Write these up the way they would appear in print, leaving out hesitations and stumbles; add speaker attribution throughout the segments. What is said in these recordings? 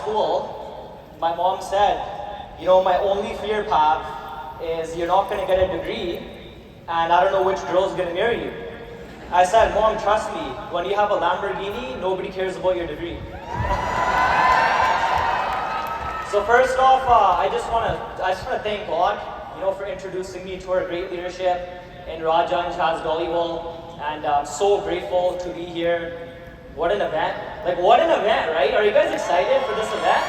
Speaker 1: school, my mom said, my only fear, Pav, is you're not going to get a degree, and I don't know which girl's going to marry you. I said, Mom, trust me, when you have a Lamborghini, nobody cares about your degree. So first off, I just want to thank God, for introducing me to our great leadership in Raja and Chaz Dollywall, and I'm so grateful to be here. What an event! What an event, right? Are you guys excited for this event?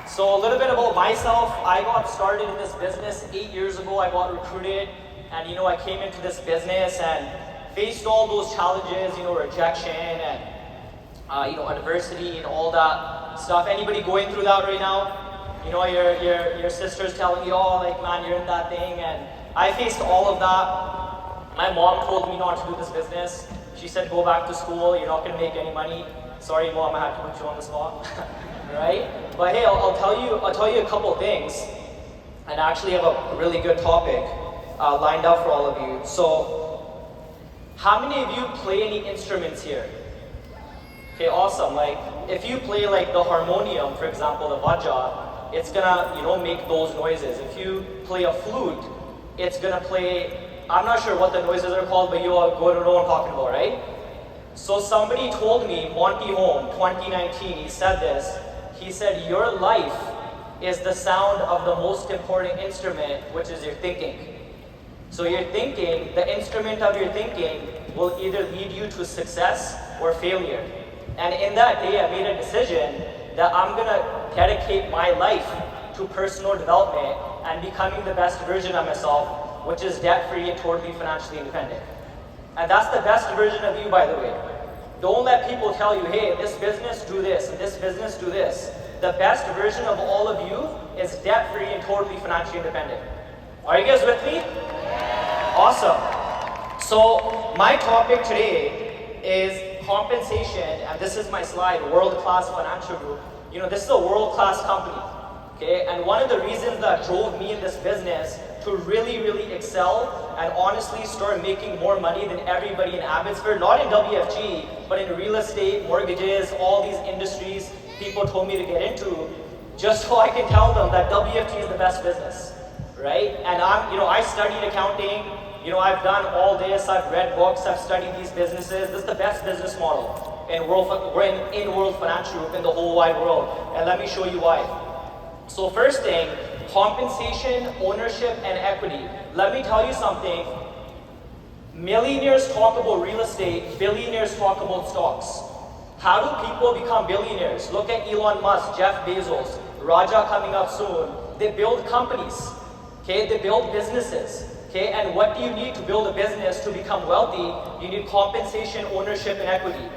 Speaker 1: So a little bit about myself. I got started in this business 8 years ago. I got recruited, and I came into this business and faced all those challenges, rejection and adversity and all that stuff. Anybody going through that right now? Your sister's telling you, man, you're in that thing, and I faced all of that. My mom told me not to do this business. She said, go back to school, you're not going to make any money. Sorry, Mom, I had to put you on the spot. Right? But hey, I'll tell you a couple things, and I actually have a really good topic lined up for all of you. So, how many of you play any instruments here? Okay, awesome. If you play the harmonium, for example, the vajra, it's gonna make those noises. If you play a flute, it's gonna play. I'm not sure what the noises are called, but you all go to know what I'm talking about, right? So somebody told me, Monty Home, 2019, he said this. He said, your life is the sound of the most important instrument, which is your thinking. So your thinking, the instrument of your thinking, will either lead you to success or failure. And in that day, I made a decision that I'm gonna dedicate my life to personal development and becoming the best version of myself, which is debt-free and totally financially independent. And that's the best version of you, by the way. Don't let people tell you, hey, this business, do this, and this business, do this. The best version of all of you is debt-free and totally financially independent. Are you guys with me? Awesome. So my topic today is compensation, and this is my slide, world-class financial group. This is a world-class company, okay? And one of the reasons that drove me in this business to really, really excel and honestly start making more money than everybody in Abbotsford, not in WFG, but in real estate, mortgages, all these industries people told me to get into, just so I can tell them that WFG is the best business, right? And I studied accounting, I've done all this, I've read books, I've studied these businesses. This is the best business model in World Financial Group in the whole wide world, and let me show you why. So first thing, compensation, ownership, and equity. Let me tell you something. Millionaires talk about real estate, billionaires talk about stocks. How do people become billionaires? Look at Elon Musk, Jeff Bezos, Raja coming up soon. They build companies, okay? They build businesses, okay? And what do you need to build a business to become wealthy? You need compensation, ownership, and equity,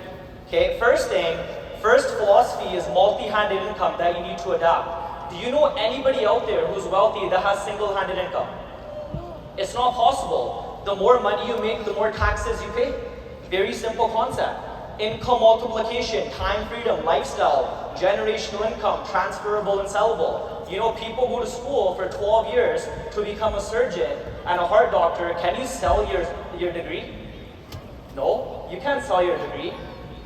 Speaker 1: okay? First philosophy is multi-handed income that you need to adapt. Do you know anybody out there who's wealthy that has single-handed income? It's not possible. The more money you make, the more taxes you pay. Very simple concept. Income multiplication, time freedom, lifestyle, generational income, transferable and sellable. People go to school for 12 years to become a surgeon and a heart doctor. Can you sell your degree? No, you can't sell your degree.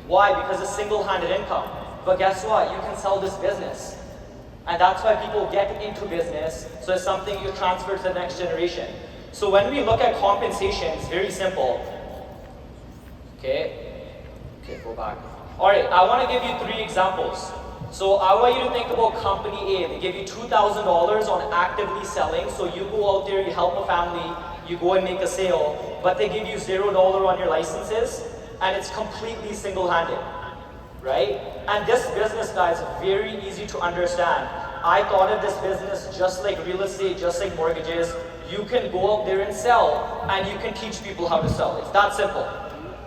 Speaker 1: Why? Because it's single-handed income. But guess what? You can sell this business. And that's why people get into business, so it's something you transfer to the next generation. So when we look at compensation, it's very simple. Okay, go back. All right, I want to give you 3 examples. So I want you to think about company A. They give you $2,000 on actively selling, so you go out there, you help a family, you go and make a sale, but they give you $0 on your licenses, and it's completely single-handed. Right? And this business, guys, is very easy to understand. I thought of this business just like real estate, just like mortgages. You can go out there and sell, and you can teach people how to sell. It's that simple.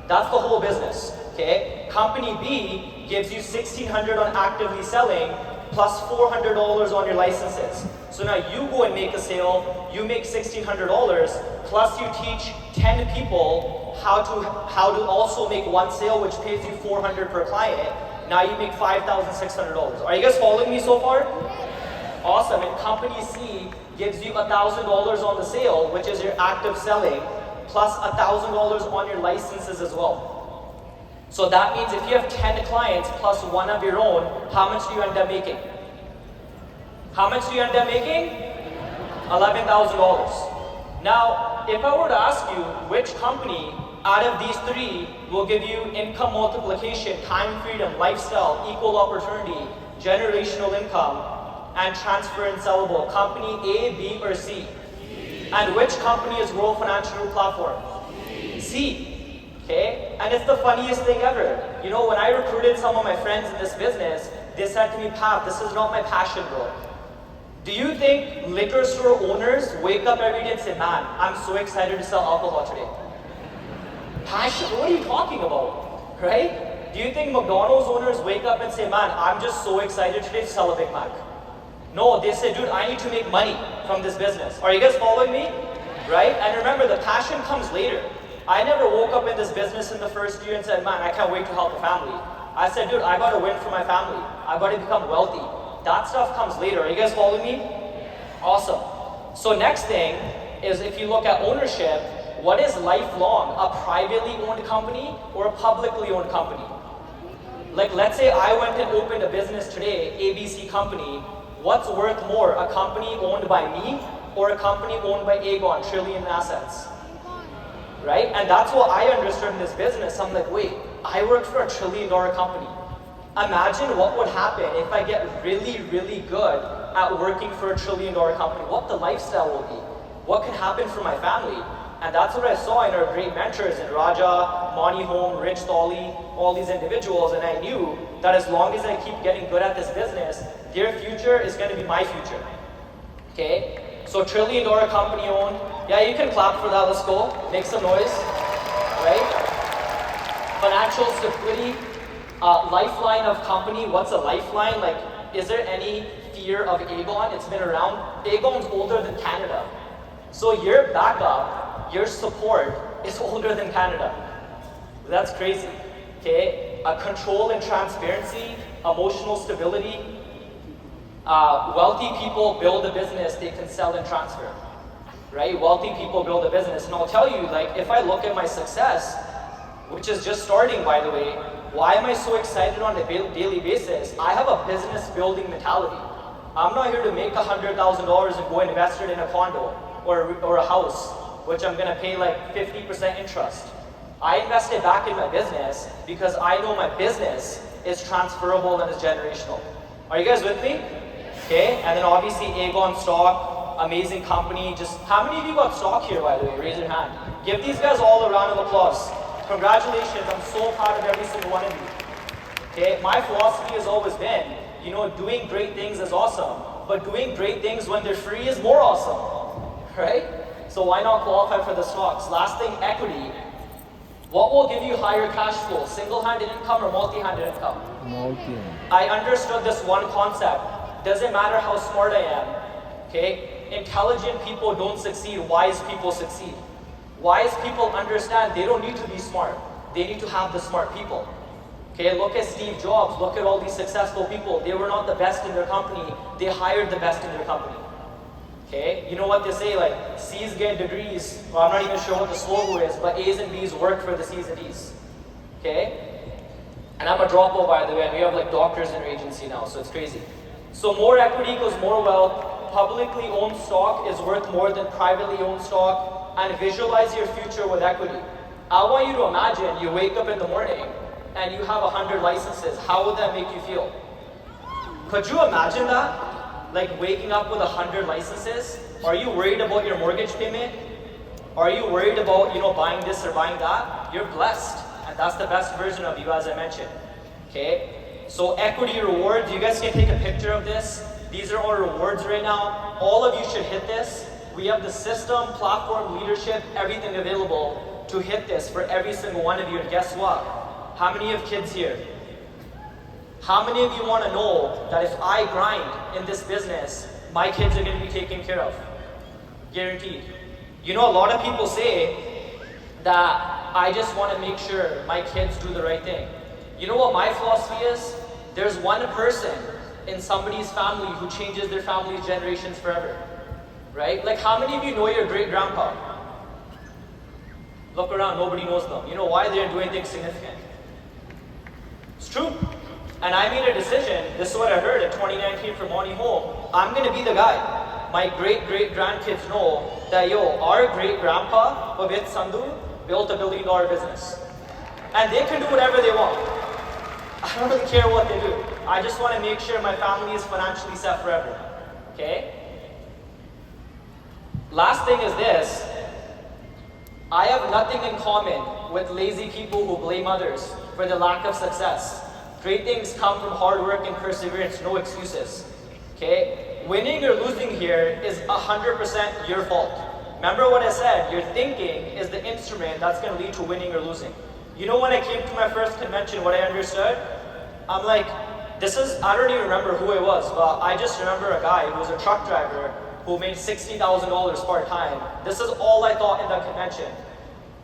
Speaker 1: That's the whole business, okay? Company B gives you $1,600 on actively selling, plus $400 on your licenses. So now you go and make a sale, you make $1,600, plus you teach 10 people how to also make one sale, which pays you $400 per client. Now you make $5,600. Are you guys following me so far? Awesome. And company C gives you $1,000 on the sale, which is your active selling, plus $1,000 on your licenses as well. So that means if you have 10 clients plus one of your own, how much do you end up making? How much do you end up making? $11,000. Now, if I were to ask you which company out of these three will give you income multiplication, time freedom, lifestyle, equal opportunity, generational income, and transfer and sellable, company A, B, or C? And which company is World Financial Group Platform? C. Okay? And it's the funniest thing ever. You know, when I recruited some of my friends in this business, they said to me, Pav, this is not my passion, bro. Do you think liquor store owners wake up every day and say, man, I'm so excited to sell alcohol today? Passion? What are you talking about? Right? Do you think McDonald's owners wake up and say, man, I'm just so excited today to sell a Big Mac? No, they say, dude, I need to make money from this business. Are you guys following me? Right? And remember, the passion comes later. I never woke up in this business in the first year and said, man, I can't wait to help the family. I said, dude, I gotta win for my family. I gotta become wealthy. That stuff comes later. Are you guys following me? Awesome. So next thing is, if you look at ownership, what is lifelong? A privately owned company or a publicly owned company? Like, let's say I went and opened a business today, ABC company. What's worth more, a company owned by me or a company owned by Aegon, trillion assets? Right? And that's what I understood in this business. I'm like, wait, I work for a $1 trillion company. Imagine what would happen if I get really, really good at working for a $1 trillion company. What the lifestyle will be. What can happen for my family. And that's what I saw in our great mentors in Raja, Monty Home, Rich Tholi, all these individuals. And I knew that as long as I keep getting good at this business, their future is going to be my future. Okay? So $1 trillion company owned. Yeah, you can clap for that. Let's go. Make some noise. Right? Financial stability. Lifeline of company. What's a lifeline? Like, is there any fear of Aegon? It's been around. Aegon's older than Canada. So your backup, your support is older than Canada. That's crazy. Okay? Control and transparency, emotional stability. Wealthy people build a business they can sell and transfer. Right? Wealthy people build a business. And I'll tell you, like, if I look at my success, which is just starting, by the way, why am I so excited on a daily basis? I have a business building mentality. I'm not here to make $100,000 and go invest it in a condo or a house, which I'm gonna pay like 50% interest. I invested back in my business because I know my business is transferable and is generational. Are you guys with me? Okay, and then obviously Aegon stock, amazing company. Just, how many of you got stock here, by the way? Raise your hand. Give these guys all a round of applause. Congratulations, I'm so proud of every single one of you. Okay, my philosophy has always been, you know, doing great things is awesome, but doing great things when they're free is more awesome, right? So why not qualify for the stocks? Last thing, equity. What will give you higher cash flow? Single-handed income or multi-handed income?
Speaker 2: Multi.
Speaker 1: I understood this one concept. Doesn't matter how smart I am, okay? Intelligent people don't succeed, wise people succeed. Wise people understand they don't need to be smart. They need to have the smart people. Okay, look at Steve Jobs, look at all these successful people. They were not the best in their company, they hired the best in their company. Okay, you know what they say, like, C's get degrees, well, I'm not even sure what the slogan is, but A's and B's work for the C's and D's. Okay? And I'm a dropout, by the way, and we have like doctors in our agency now, so it's crazy. So more equity equals more wealth. Publicly owned stock is worth more than privately owned stock. And visualize your future with equity. I want you to imagine you wake up in the morning and you have 100 licenses. How would that make you feel? Could you imagine that? Like waking up with 100 licenses? Are you worried about your mortgage payment? Are you worried about, you know, buying this or buying that? You're blessed. And that's the best version of you, as I mentioned. Okay? So equity rewards, you guys can take a picture of this. These are our rewards right now. All of you should hit this. We have the system, platform, leadership, everything available to hit this for every single one of you. And guess what? How many have kids here? How many of you want to know that if I grind in this business, my kids are going to be taken care of? Guaranteed. You know, a lot of people say that I just want to make sure my kids do the right thing. You know what my philosophy is? There's one person in somebody's family who changes their family's generations forever. Right? Like, how many of you know your great-grandpa? Look around, nobody knows them. You know why? They didn't do anything significant. It's true. And I made a decision, this is what I heard in 2019 from Monty Home, I'm gonna be the guy. My great-great-grandkids know that, our great-grandpa, Pav Sandhu, built $1 billion business. And they can do whatever they want. I don't really care what they do. I just want to make sure my family is financially set forever. Okay? Last thing is this. I have nothing in common with lazy people who blame others for the lack of success. Great things come from hard work and perseverance, no excuses. Okay? Winning or losing here is 100% your fault. Remember what I said, your thinking is the instrument that's going to lead to winning or losing. You know, when I came to my first convention, what I understood? I'm like, I don't even remember who it was, but I just remember a guy who was a truck driver who made $60,000 part-time. This is all I thought in that convention.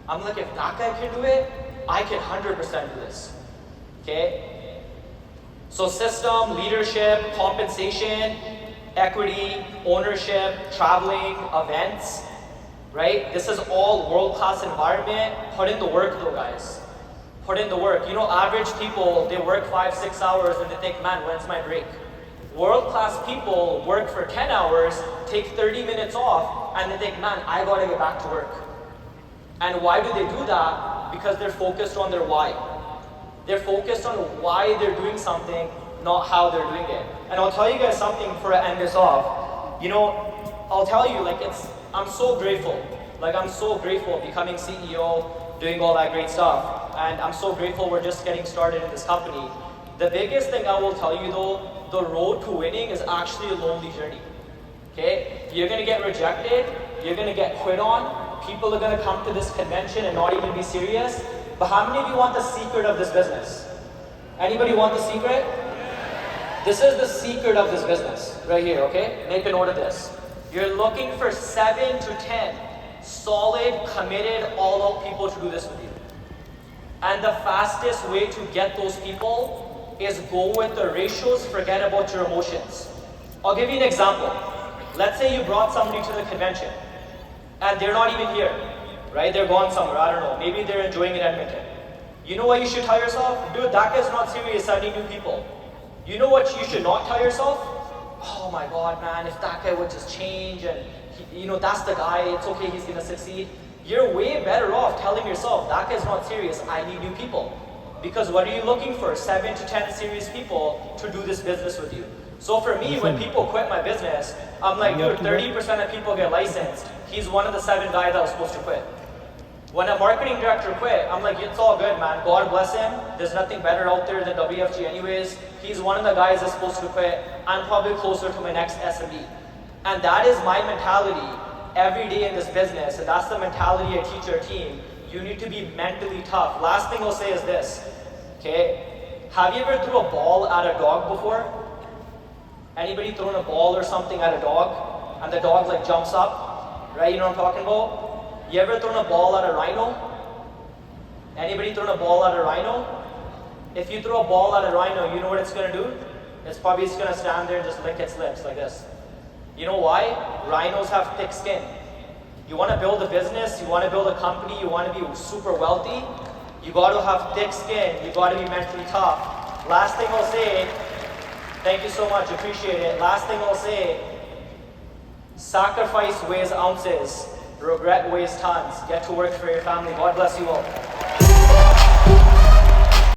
Speaker 1: I'm like, if that guy can do it, I can 100% do this. Okay? So system, leadership, compensation, equity, ownership, traveling, events, right? This is all world-class environment. Put in the work though, guys. Put in the work. You know, average people, they work 5-6 hours and they think, man, when's my break? World-class people work for 10 hours, take 30 minutes off, and they think, man, I gotta get back to work. And why do they do that? Because they're focused on their why. They're focused on why they're doing something, not how they're doing it. And I'll tell you guys something before I end this off. You know, I'll tell you, I'm so grateful. I'm so grateful becoming CEO, doing all that great stuff. And I'm so grateful we're just getting started in this company. The biggest thing I will tell you though, the road to winning is actually a lonely journey. Okay? You're gonna get rejected, you're gonna get quit on, people are gonna come to this convention and not even be serious. But how many of you want the secret of this business? Anybody want the secret? This is the secret of this business, right here, okay? Make a note of this. You're looking for 7 to 10 solid, committed, all-out people to do this with you. And the fastest way to get those people is go with the ratios, forget about your emotions. I'll give you an example. Let's say you brought somebody to the convention and they're not even here, right? They're gone somewhere, I don't know. Maybe they're enjoying in Edmonton. You know what you should tell yourself? Dude, that guy's not serious, I need new people. You know what you should not tell yourself? Oh my God, man, if that guy would just change and that's the guy, it's okay, he's gonna succeed. You're way better off telling yourself, that guy's not serious, I need new people. Because what are you looking for? 7 to 10 serious people to do this business with you. So for me, when people quit my business, I'm like, dude, 30% of people get licensed. He's one of the 7 guys that was supposed to quit. When a marketing director quit, I'm like, it's all good, man. God bless him. There's nothing better out there than WFG anyways. He's one of the guys that's supposed to quit. I'm probably closer to my next SMB. And that is my mentality every day in this business. And that's the mentality I teach our team. You need to be mentally tough. Last thing I'll say is this, okay? Have you ever threw a ball at a dog before? Anybody thrown a ball or something at a dog? And the dog jumps up, right? You know what I'm talking about? You ever thrown a ball at a rhino? Anybody thrown a ball at a rhino? If you throw a ball at a rhino, you know what it's gonna do? It's probably just gonna stand there and just lick its lips like this. You know why? Rhinos have thick skin. You wanna build a business, you wanna build a company, you wanna be super wealthy, you gotta have thick skin, you gotta be mentally tough. Last thing I'll say, thank you so much, appreciate it. Last thing I'll say, sacrifice weighs ounces. Regret weighs tons. Get to work for your family. God bless you all.